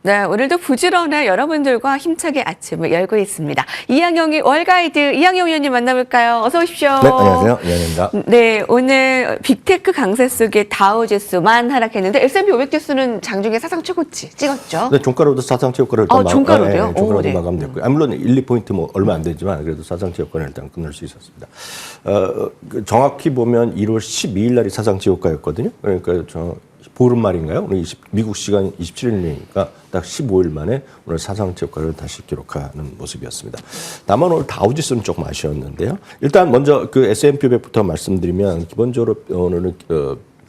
네, 오늘도 부지런한 여러분들과 힘차게 아침을 열고 있습니다. 이항영의 월가이드, 이항영 위원님 만나볼까요? 어서 오십시오. 네, 안녕하세요. 이항영입니다. 네, 오늘 빅테크 강세 속에 다우지수만 하락했는데 S&P 500지수는 장중에 사상 최고치 찍었죠? 네, 종가로도 사상 최고가를 종가로도요? 네, 종가로도 네. 마감됐고요. 물론 1, 2포인트 뭐 얼마 안 되지만 그래도 사상 최고가를 일단 끊을 수 있었습니다. 정확히 보면 1월 12일 날이 사상 최고가였거든요. 그러니까 보름말인가요? 오늘 미국 시간 27일이니까 딱 15일 만에 오늘 사상 최고가를 다시 기록하는 모습이었습니다. 다만 오늘 다우지수는 조금 아쉬웠는데요. 일단 먼저 그 S&P 500부터 말씀드리면 기본적으로 오늘은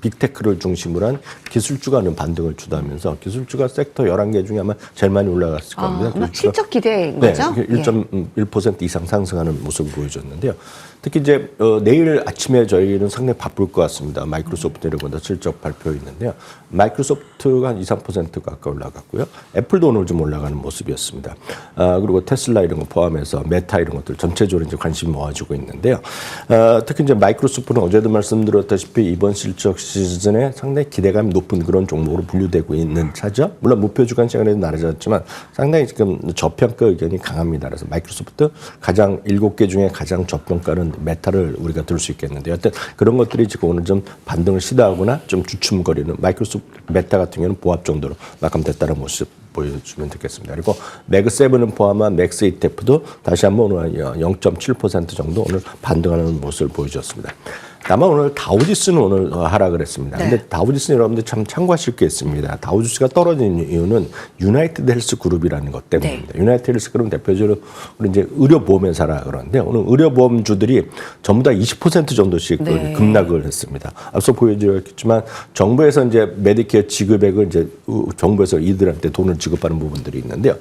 빅테크를 중심으로 한 기술주가 반등을 주도하면서 기술주가 섹터 11개 중에 아마 제일 많이 올라갔을 겁니다. 아마 실적 기대인 거죠? 1.1% 이상 상승하는 모습을 보여줬는데요. 특히 이제 내일 아침에 저희는 상당히 바쁠 것 같습니다. 마이크로소프트 내려본다 실적 발표 있는데요. 마이크로소프트가 한 2, 3% 가까이 올라갔고요. 애플도 오늘 좀 올라가는 모습이었습니다. 그리고 테슬라 이런 거 포함해서 메타 이런 것들 전체적으로 이제 관심이 모아지고 있는데요. 특히 이제 마이크로소프트는 어제도 말씀드렸다시피 이번 실적 시즌에 상당히 기대감이 높은 그런 종목으로 분류되고 있는 차죠. 물론 목표 주간 시간에도 낮아졌지만 상당히 지금 저평가 의견이 강합니다. 그래서 마이크로소프트 가장 7개 중에 가장 저평가는 메타를 우리가 들 수 있겠는데요. 하여튼 그런 것들이 지금 오늘 좀 반등을 시도하거나 좀 주춤거리는 마이크로소프트 메타 같은 경우는 보합 정도로 마감됐다는 모습 보여주면 되겠습니다. 그리고 매그7을 포함한 맥스 ETF도 다시 한번 오늘 0.7% 정도 오늘 반등하는 모습을 보여줬습니다. 다만 오늘 다우지수는 오늘 하락을 했습니다. 근데 다우지수는 여러분들 참 참고하실 게 있습니다. 다우지수가 떨어진 이유는 유나이티드 헬스 그룹이라는 것 때문입니다. 유나이티드 헬스 그룹은 대표적으로 우리 이제 의료보험회사라 그러는데 오늘 의료보험주들이 전부 다 20% 정도씩 급락을 했습니다. 앞서 보여드렸지만 정부에서 이제 메디케어 지급액을 이제 정부에서 이들한테 돈을 지급하는 부분들이 있는데요.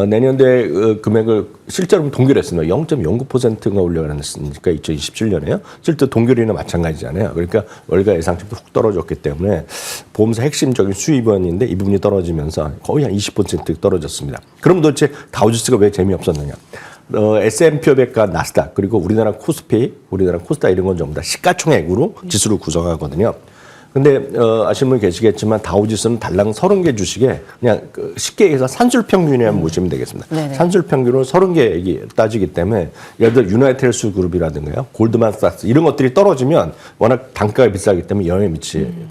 내년도에 금액을 실제로 동결했습니다. 0.09%가 올라갔으니까 2027년에요. 실제 동결이나 마찬가지잖아요. 그러니까 월가 예상치도 훅 떨어졌기 때문에 보험사 핵심적인 수입원인데 이 부분이 떨어지면서 거의 한 20% 떨어졌습니다. 그럼 도대체 다우지수가 왜 재미없었느냐? S&P 500과 나스닥 그리고 우리나라 코스피, 우리나라 코스닥 이런 건 전부 다 시가총액으로 지수를 구성하거든요. 근데 아시는 분 계시겠지만 다우지수는 달랑 30개 주식에 그냥 쉽게 해서 산술평균이라고 보시면 되겠습니다. 네네. 산술평균으로 30개 따지기 때문에 예를 들어 유나이티드 헬스 그룹이라든가요, 골드만삭스 이런 것들이 떨어지면 워낙 단가가 비싸기 때문에 영향이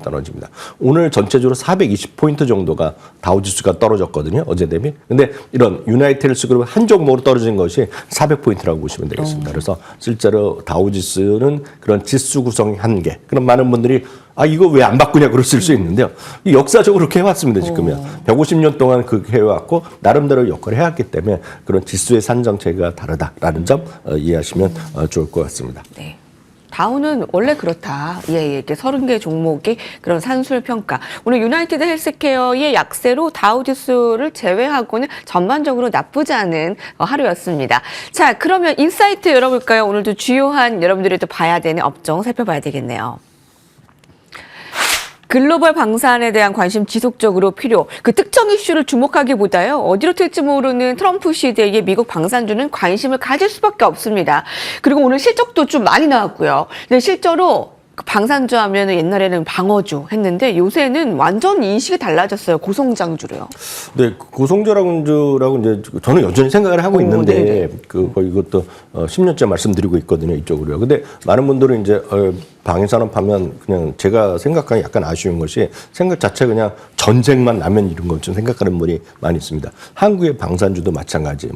떨어집니다. 오늘 전체적으로 420포인트 정도가 다우지수가 떨어졌거든요. 어제 대비. 근데 이런 유나이티드 헬스 그룹 한 종목으로 떨어진 것이 400포인트라고 보시면 되겠습니다. 그래서 실제로 다우지수는 그런 지수 구성의 한계. 그럼 많은 분들이 이거 왜 안 바꾸냐 그러실 수 있는데요. 역사적으로 그렇게 해왔습니다, 지금요. 150년 동안 그렇게 해왔고, 나름대로 역할을 해왔기 때문에 그런 지수의 산정체가 다르다라는 점 이해하시면 좋을 것 같습니다. 네. 다우는 원래 그렇다. 이렇게 30개 종목이 그런 산술 평가. 오늘 유나이티드 헬스케어의 약세로 다우지수를 제외하고는 전반적으로 나쁘지 않은 하루였습니다. 자, 그러면 인사이트 열어볼까요? 오늘도 주요한 여러분들이 또 봐야 되는 업종 살펴봐야 되겠네요. 글로벌 방산에 대한 관심 지속적으로 필요. 그 특정 이슈를 주목하기보다요. 어디로 튈지 모르는 트럼프 시대에 미국 방산주는 관심을 가질 수밖에 없습니다. 그리고 오늘 실적도 좀 많이 나왔고요. 근데 실제로 방산주 하면 옛날에는 방어주 했는데 요새는 완전 인식이 달라졌어요. 고성장주로요. 네, 고성장주라고 이제 저는 여전히 생각을 하고 있는데 거의 이것도 10년째 말씀드리고 있거든요. 이쪽으로요. 근데 많은 분들은 이제 방위산업 하면 그냥 제가 생각하기 약간 아쉬운 것이 생각 자체가 그냥 전쟁만 나면 이런 것좀 생각하는 분이 많이 있습니다. 한국의 방산주도 마찬가지.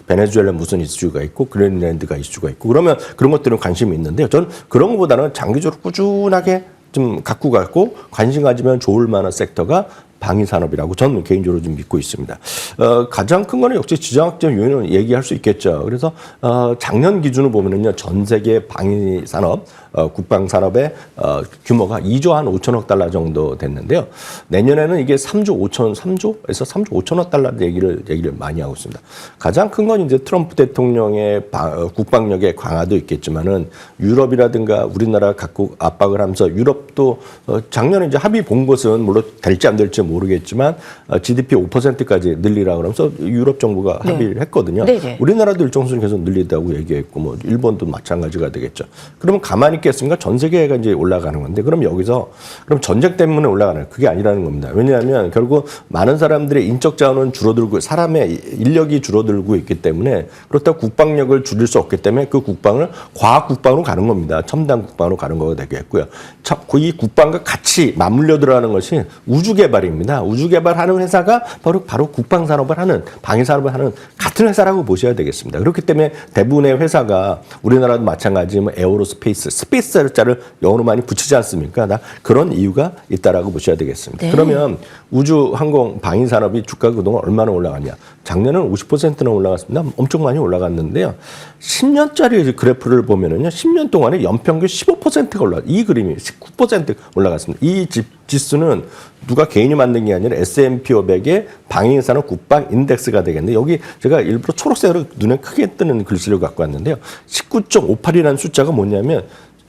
베네수엘라 무슨 이슈가 있고 그린랜드가 이슈가 있고 그러면 그런 것들은 관심이 있는데요. 저는 그런 것보다는 장기적으로 꾸준하게 좀 갖고 갔고 관심 가지면 좋을 만한 섹터가 방위산업이라고 저는 개인적으로 좀 믿고 있습니다. 가장 큰 거는 역시 지정학적 요인을 얘기할 수 있겠죠. 그래서 작년 기준으로 보면은요, 전 세계 방위산업, 국방산업의 규모가 2조 한 5천억 달러 정도 됐는데요. 내년에는 이게 3조에서 3조 5천억 달러 얘기를 많이 하고 있습니다. 가장 큰 건 이제 트럼프 대통령의 국방력의 강화도 있겠지만은 유럽이라든가 우리나라 각국 압박을 하면서 유럽도 작년에 이제 합의 본 것은 물론 될지 안 될지 모르겠지만 GDP 5%까지 늘리라 그러면서 유럽 정부가 네. 합의를 했거든요. 네네. 우리나라도 일정 수준 계속 늘린다고 얘기했고 뭐 일본도 마찬가지가 되겠죠. 그러면 가만히 있겠습니까? 전 세계가 이제 올라가는 건데 그럼 여기서 그럼 전쟁 때문에 올라가는 그게 아니라는 겁니다. 왜냐하면 결국 많은 사람들의 인적 자원은 줄어들고 사람의 인력이 줄어들고 있기 때문에 그렇다고 국방력을 줄일 수 없기 때문에 그 국방을 과학 국방으로 가는 겁니다. 첨단 국방으로 가는 거가 되겠고요. 이 국방과 같이 맞물려 들어가는 것이 우주 개발입니다. 우주 개발하는 회사가 바로 국방 산업을 하는 방위 산업을 하는 같은 회사라고 보셔야 되겠습니다. 그렇기 때문에 대부분의 회사가 우리나라도 마찬가지지만 에어로스페이스, 스페이스 자를 영어로 많이 붙이지 않습니까? 다 그런 이유가 있다라고 보셔야 되겠습니다. 네. 그러면 우주 항공 방위 산업이 주가가 그동안 얼마나 올라갔냐? 작년에는 50%나 올라갔습니다. 엄청 많이 올라갔는데요. 10년짜리 그래프를 보면은요, 10년 동안에 연평균 15%가 올라. 이 그림이 19% 올라갔습니다. 이 지수는 누가 개인이 만든 게 아니라 S&P 500의 방위산업 국방 인덱스가 되겠는데 여기 제가 일부러 초록색으로 눈에 크게 뜨는 글씨를 갖고 왔는데요. 19.58이라는 숫자가 뭐냐면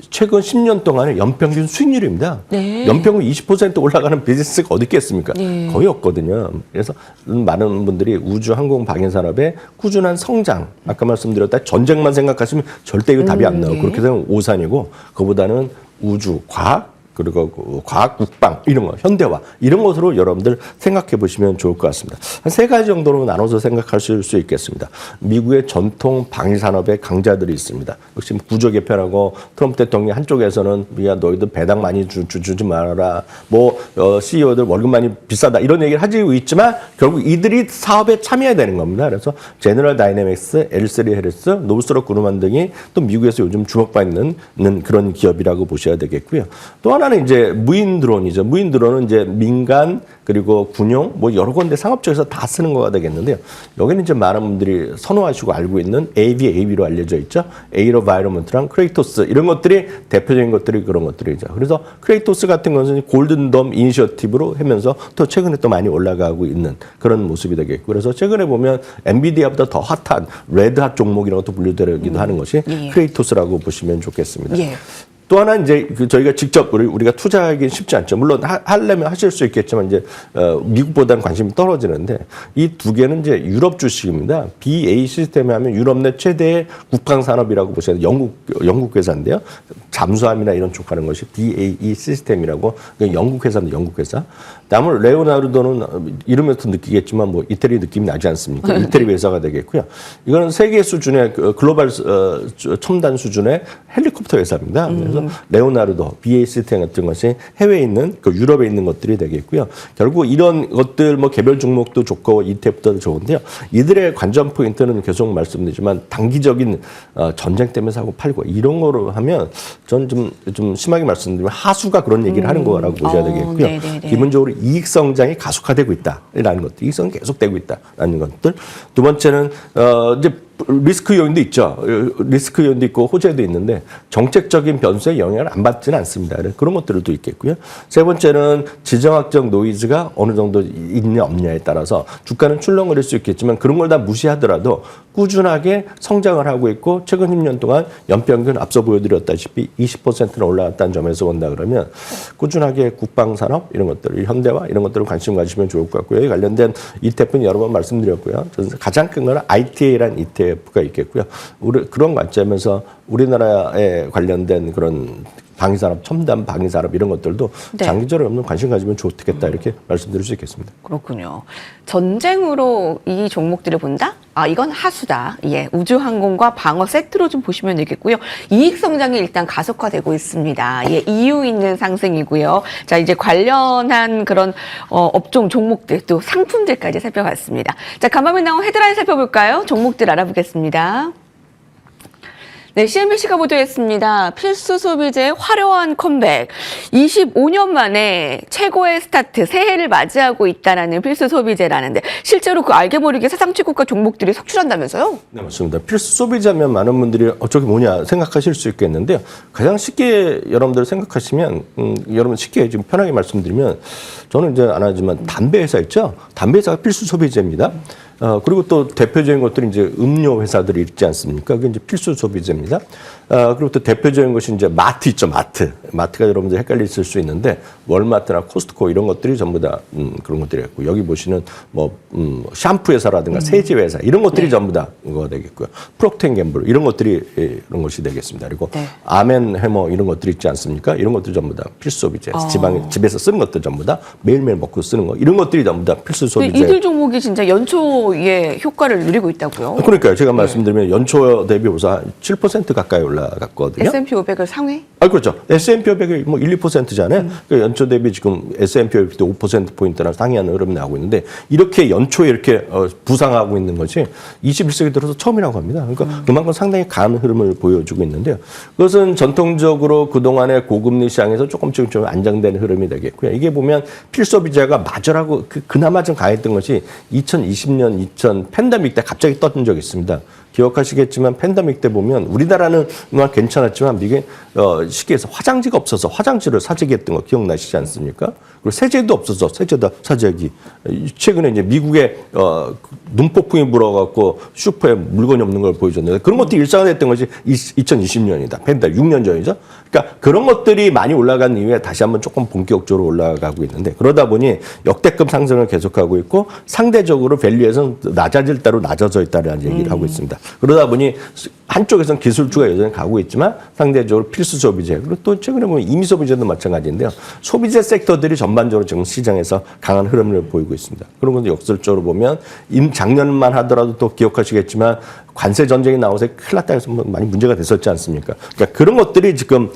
최근 10년 동안의 연평균 수익률입니다. 네. 연평균 20% 올라가는 비즈니스가 어디 있겠습니까? 네. 거의 없거든요. 그래서 많은 분들이 우주 항공 방위 산업의 꾸준한 성장, 아까 말씀드렸다 전쟁만 생각하시면 절대 이거 답이 안 나오고 네. 그렇게 되면 오산이고 그보다는 우주, 과학, 그리고 과학, 국방 이런 거, 현대화 이런 것으로 여러분들 생각해 보시면 좋을 것 같습니다. 한 세 가지 정도로 나눠서 생각하실 수 있겠습니다. 미국의 전통 방위 산업의 강자들이 있습니다. 역시 구조 개편하고 트럼프 대통령이 한쪽에서는 야 너희들 배당 많이 주지 말아라. 뭐 CEO들 월급 많이 비싸다 이런 얘기를 하고 있지만 결국 이들이 사업에 참여해야 되는 겁니다. 그래서 제너럴 다이내믹스, L3 헬스, 노스트록 그루만 등이 또 미국에서 요즘 주목받는 그런 기업이라고 보셔야 되겠고요. 또 하나는 이제 무인 드론이죠. 무인 드론은 이제 민간 그리고 군용 뭐 여러 군데 상업 쪽에서 다 쓰는 거가 되겠는데요. 여기는 이제 많은 분들이 선호하시고 알고 있는 AVAV로 알려져 있죠. 에이로바이러먼트랑 크레이토스 이런 것들이 대표적인 것들이 그런 것들이죠. 그래서 크레이토스 같은 것은 골든돔 이니셔티브로 하면서 또 최근에 또 많이 올라가고 있는 그런 모습이 되겠고 그래서 최근에 보면 엔비디아보다 더 핫한 레드핫 종목이라고 또 분류되기도 하는 것이 예. 크레이토스라고 보시면 좋겠습니다. 예. 또 하나 이제 저희가 직접 우리가 투자하기는 쉽지 않죠. 물론 하려면 하실 수 있겠지만 이제 미국보다는 관심이 떨어지는데 이 두 개는 이제 유럽 주식입니다. BAE 시스템이 하면 유럽 내 최대의 국방 산업이라고 보셔야 돼요. 영국 회사인데요. 잠수함이나 이런 쪽 하는 것이 BAE 시스템이라고 영국 회사입니다. 영국 회사. 다음은 레오나르도는 이름에서 느끼겠지만 뭐 이태리 느낌이 나지 않습니까? 이태리 회사가 되겠고요. 이거는 세계 수준의 글로벌 첨단 수준의 헬리콥터 회사입니다. 그래서 레오나르도, BAE 시스템 같은 것이 해외에 있는 그 유럽에 있는 것들이 되겠고요. 결국 이런 것들 뭐 개별 종목도 좋고 ETF도 좋은데요. 이들의 관전 포인트는 계속 말씀드리지만 단기적인 전쟁 때문에 사고 팔고 이런 거로 하면 전 좀 심하게 말씀드리면 하수가 그런 얘기를 하는 거라고 보셔야 되겠고요. 네네네. 기본적으로 이익 성장이 가속화되고 있다라는 것들, 이익 성장이 계속되고 있다라는 것들. 두 번째는 이제 리스크 요인도 있죠. 리스크 요인도 있고 호재도 있는데 정책적인 변수에 영향을 안 받지는 않습니다. 그런 것들도 있겠고요. 세 번째는 지정학적 노이즈가 어느 정도 있냐 없냐에 따라서 주가는 출렁거릴 수 있겠지만 그런 걸 다 무시하더라도 꾸준하게 성장을 하고 있고 최근 10년 동안 연평균 앞서 보여드렸다시피 20%나 올라갔다는 점에서 본다 그러면 꾸준하게 국방산업 이런 것들, 현대화 이런 것들을 관심 가지시면 좋을 것 같고요. 여기 관련된 ETF는 여러 번 말씀드렸고요. 가장 큰 건 ITA라는 ETF가 있겠고요. 그런 관점에서 우리나라에 관련된 그런 방위산업, 첨단 방위산업 이런 것들도 네. 장기적으로 없는 관심 가지면 좋겠다 이렇게 말씀드릴 수 있겠습니다. 그렇군요. 전쟁으로 이 종목들을 본다? 아, 이건 하수다. 예, 우주항공과 방어 세트로 좀 보시면 되겠고요. 이익 성장이 일단 가속화되고 있습니다. 예, 이유 있는 상승이고요. 자, 이제 관련한 그런 업종 종목들 또 상품들까지 살펴봤습니다. 자, 간밤에 나온 헤드라인 살펴볼까요? 종목들 알아보겠습니다. 네, CNBC가 보도했습니다. 필수 소비재의 화려한 컴백. 25년 만에 최고의 스타트, 새해를 맞이하고 있다라는 필수 소비재라는데 실제로 그 알게 모르게 세상 최고가 종목들이 속출한다면서요? 네, 맞습니다. 필수 소비자면 많은 분들이 저게 뭐냐 생각하실 수 있겠는데요. 가장 쉽게 여러분들 생각하시면 여러분 쉽게 지금 편하게 말씀드리면 저는 이제 안 하지만 담배 회사 있죠? 담배 회사가 필수 소비재입니다. 그리고 또 대표적인 것들이 이제 음료 회사들이 있지 않습니까? 그게 이제 필수 소비재입니다. 그리고 또 대표적인 것이 이제 마트 있죠, 마트. 마트가 여러분들 헷갈리실 수 있는데 월마트나 코스트코 이런 것들이 전부 다 그런 것들이 있고 여기 보시는 뭐 샴푸 회사라든가 세제 회사 이런 것들이 전부 다 그거 되겠고요. 프록트앤갬블 이런 것들이 이런 것이 되겠습니다. 그리고 아멘 해머 이런 것들이 있지 않습니까? 이런 것들 전부 다 필수 소비재. 집에서 쓰는 것들 전부 다 매일매일 먹고 쓰는 거 이런 것들이 전부 다 필수 소비재. 이들 종목이 진짜 연초에 효과를 누리고 있다고요? 그러니까요. 제가 말씀드리면 연초 대비 우선 7% 가까이 올라갔거든요. S&P 500을 상회? 그렇죠. S&P 500이 뭐 1, 2%잖아요. 그 연초 대비 지금 S&P 500도 5%포인트나 상회하는 흐름이 나오고 있는데 이렇게 연초에 이렇게 부상하고 있는 것이 21세기 들어서 처음이라고 합니다. 그러니까 그만큼 상당히 강한 흐름을 보여주고 있는데요. 그것은 전통적으로 그동안의 고금리 시장에서 조금씩 좀 안정되는 흐름이 되겠고요. 이게 보면 필소비자가 마저라고 그나마 좀 강했던 것이 2020년, 팬데믹 때 갑자기 떴던 적이 있습니다. 기억하시겠지만 팬데믹 때 보면 우리나라는 그동안 괜찮았지만 미국에 시기에서 화장지가 없어서 화장지를 사재기 했던 거 기억나시지 않습니까? 그리고 세제도 없어서 세제다 사재기. 최근에 이제 미국에 눈폭풍이 불어갖고 슈퍼에 물건이 없는 걸 보여줬는데 그런 것들이 일상화됐던 것이 2020년이다. 팬데믹 6년 전이죠. 그러니까 그런 것들이 많이 올라간 이후에 다시 한번 조금 본격적으로 올라가고 있는데 그러다 보니 역대급 상승을 계속하고 있고 상대적으로 밸류에서는 낮아질 대로 낮아져 있다는 얘기를 하고 있습니다. 그러다 보니 한쪽에서는 기술주가 여전히 가고 있지만 상대적으로 필수 소비재 그리고 또 최근에 보면 임의 소비재도 마찬가지인데요. 소비재 섹터들이 전반적으로 지금 시장에서 강한 흐름을 보이고 있습니다. 그런 건데 역설적으로 보면 작년만 하더라도 또 기억하시겠지만 관세 전쟁이 나와서 큰일 났다 해서 많이 문제가 됐었지 않습니까? 그러니까 그런 것들이 지금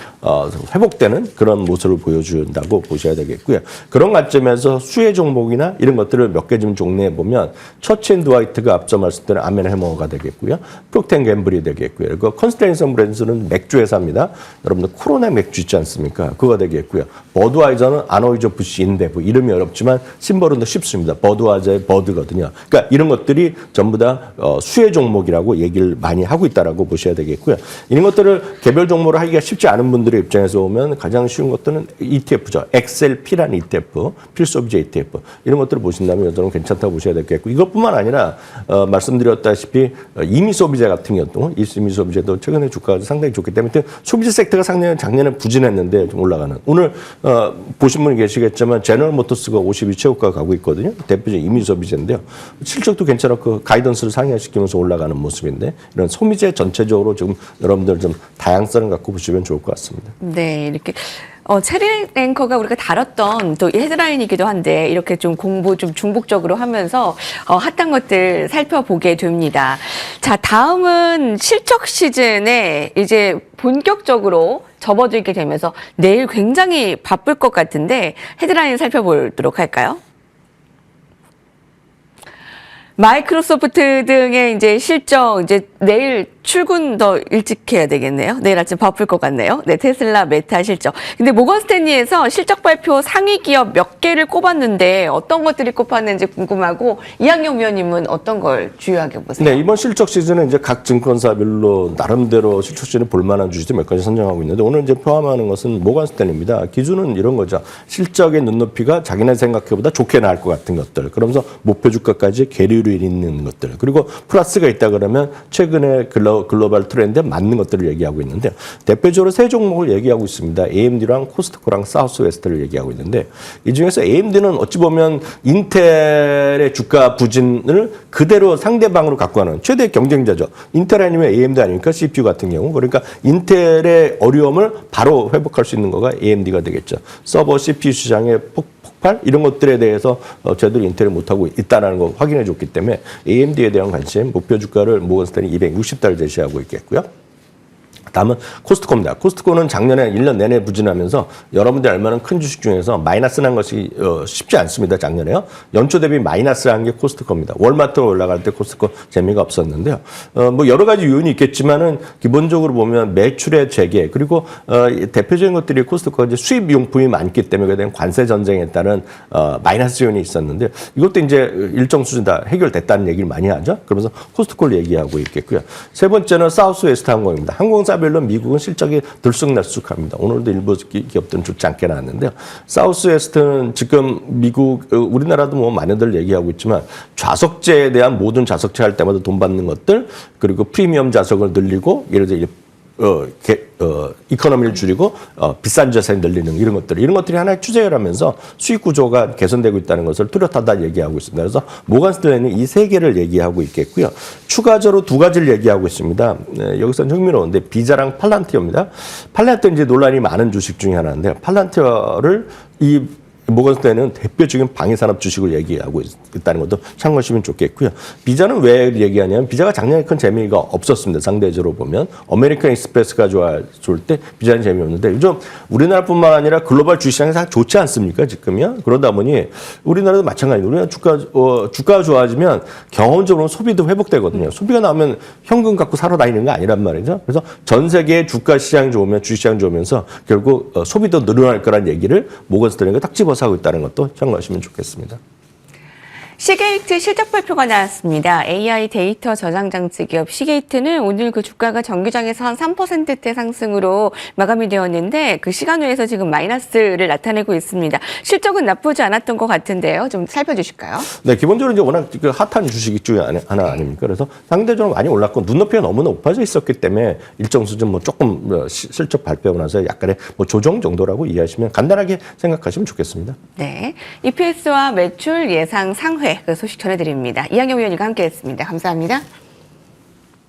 회복되는 그런 모습을 보여준다고 보셔야 되겠고요. 그런 관점에서 수혜 종목이나 이런 것들을 몇 개 좀 정리해 보면 처치앤드와이트가 앞서 말씀드린 아멘해머가 되겠고요. 프록트앤갬블이 되겠고요. 그리고 컨스테인션 브랜드는 맥주 회사입니다. 여러분들 코로나 맥주 있지 않습니까? 그거 되겠고요. 버드와이저는 아노이저 부시 인데브 이름이 어렵지만 심벌은 더 쉽습니다. 버드와이저의 버드거든요. 그러니까 이런 것들이 전부 다 수혜 종목이라고 얘기를 많이 하고 있다라고 보셔야 되겠고요. 이런 것들을 개별 종목으로 하기가 쉽지 않은 분들의 입장에서 보면 가장 쉬운 것들은 ETF죠. XLP라는 ETF, 필소비재 ETF 이런 것들을 보신다면 저는 괜찮다고 보셔야 되겠고 이것뿐만 아니라 말씀드렸다시피 임의 소비재 같은 경우 임의 소비재도 최근에 주가가 상당히 좋기 때문에 소비재 섹터가 작년에 부진했는데 좀 올라가는 오늘 보신 분이 계시겠지만 제너럴 모터스가 52 최고가 가고 있거든요. 대표적인 임의 소비재인데요. 실적도 괜찮았고 가이던스를 상향시키면서 올라가는 모습인데 이런 소비재 전체적으로 지금 여러분들 좀 다양성을 갖고 보시면 좋을 것 같습니다. 네, 이렇게 체리 앵커가 우리가 다뤘던 또 헤드라인이기도 한데 이렇게 좀 공부 좀 중복적으로 하면서 핫한 것들 살펴보게 됩니다. 자, 다음은 실적 시즌에 이제 본격적으로 접어들게 되면서 내일 굉장히 바쁠 것 같은데 헤드라인 살펴보도록 할까요? 마이크로소프트 등의 이제 실적 이제 내일 출근 더 일찍 해야 되겠네요. 내일 아침 바쁠 것 같네요. 네, 테슬라, 메타 실적. 근데 모건 스탠리에서 실적 발표 상위 기업 몇 개를 꼽았는데 어떤 것들이 꼽았는지 궁금하고 이학용 위원님은 어떤 걸 주요하게 보세요? 네, 이번 실적 시즌에 이제 각 증권사별로 나름대로 실적 시즌에 볼만한 주식들 몇 가지 선정하고 있는데 오늘 이제 포함하는 것은 모건 스탠리입니다. 기준은 이런 거죠. 실적의 눈높이가 자기네 생각보다 좋게 나올 것 같은 것들. 그러면서 목표 주가까지 계류를 있는 것들. 그리고 플러스가 있다 그러면 최근에 글로벌 트렌드에 맞는 것들을 얘기하고 있는데 대표적으로 세 종목을 얘기하고 있습니다. AMD랑 코스트코랑 사우스웨스트를 얘기하고 있는데 이 중에서 AMD는 어찌 보면 인텔의 주가 부진을 그대로 상대방으로 갖고 가는 최대 경쟁자죠. 인텔 아니면 AMD 아닙니까? CPU 같은 경우. 그러니까 인텔의 어려움을 바로 회복할 수 있는 거가 AMD가 되겠죠. 서버 CPU 시장의 폭발 이런 것들에 대해서 제대로 인텔을 못하고 있다는 거 확인해 줬기 때문에 AMD에 대한 관심, 목표 주가를 모건스탠이 260달러 제시하고 있겠고요. 다음은 코스트코입니다. 코스트코는 작년에 1년 내내 부진하면서 여러분들이 알만한 큰 주식 중에서 마이너스 난 것이 쉽지 않습니다. 작년에요. 연초 대비 마이너스 난 게 코스트코입니다. 월마트로 올라갈 때 코스트코 재미가 없었는데요. 뭐 여러 가지 요인이 있겠지만은 기본적으로 보면 매출의 재개 그리고 대표적인 것들이 코스트코가 이제 수입 용품이 많기 때문에 그에 대한 관세 전쟁에 따른 마이너스 요인이 있었는데 이것도 이제 일정 수준 다 해결됐다는 얘기를 많이 하죠. 그러면서 코스트코를 얘기하고 있겠고요. 세 번째는 사우스웨스트 항공입니다. 항공사별로 미국은 실적이 들쑥날쑥합니다. 오늘도 일부 기업들은 좋지 않게 나왔는데요. 사우스웨스트는 지금 미국, 우리나라도 뭐 많이들 얘기하고 있지만 좌석제에 대한 모든 좌석제 할 때마다 돈 받는 것들 그리고 프리미엄 좌석을 늘리고 예를 들어 이코노미를 줄이고 비싼 자산을 늘리는 이런 것들이 하나의 추세라면서 수익 구조가 개선되고 있다는 것을 뚜렷하다 얘기하고 있습니다. 그래서 모건 스탠리는 이 세 개를 얘기하고 있겠고요. 추가적으로 두 가지를 얘기하고 있습니다. 네, 여기서는 흥미로운데 비자랑 팔란티어입니다. 팔란티어 이제 논란이 많은 주식 중에 하나인데요. 팔란티어를 이 모건 스탠리는 대표적인 방위산업 주식을 얘기하고 있다는 것도 참고하시면 좋겠고요. 비자는 왜 얘기하냐면 비자가 작년에 큰 재미가 없었습니다. 상대적으로 보면 어메리칸 익스프레스가 좋을 때 비자는 재미없는데 요즘 우리나라뿐만 아니라 글로벌 주식시장이 다 좋지 않습니까? 지금요. 그러다 보니 우리나라도 마찬가지입니다. 우리나라 주가가 좋아지면 경험적으로 소비도 회복되거든요. 소비가 나오면 현금 갖고 사러 다니는 거 아니란 말이죠. 그래서 전 세계 주가 시장이 좋으면 주식시장 좋으면서 결국 소비도 늘어날 거란 얘기를 모건 스탠리가 딱 집어서 하고 있다는 것도 참고하시면 좋겠습니다. 시게이트 실적 발표가 나왔습니다. AI 데이터 저장 장치 기업 시게이트는 오늘 그 주가가 정규장에서 한 3%대 상승으로 마감이 되었는데 그 시간외에서 지금 마이너스를 나타내고 있습니다. 실적은 나쁘지 않았던 것 같은데요. 좀 살펴주실까요? 네, 기본적으로 이제 워낙 그 핫한 주식 중에 하나 아닙니까? 그래서 상대적으로 많이 올랐고 눈높이가 너무 높아져 있었기 때문에 일정 수준 뭐 조금 실적 발표하고 나서 약간의 뭐 조정 정도라고 이해하시면 간단하게 생각하시면 좋겠습니다. 네, EPS와 매출 예상 상회 그 소식 전해드립니다. 이한경 위원님과 함께했습니다. 감사합니다.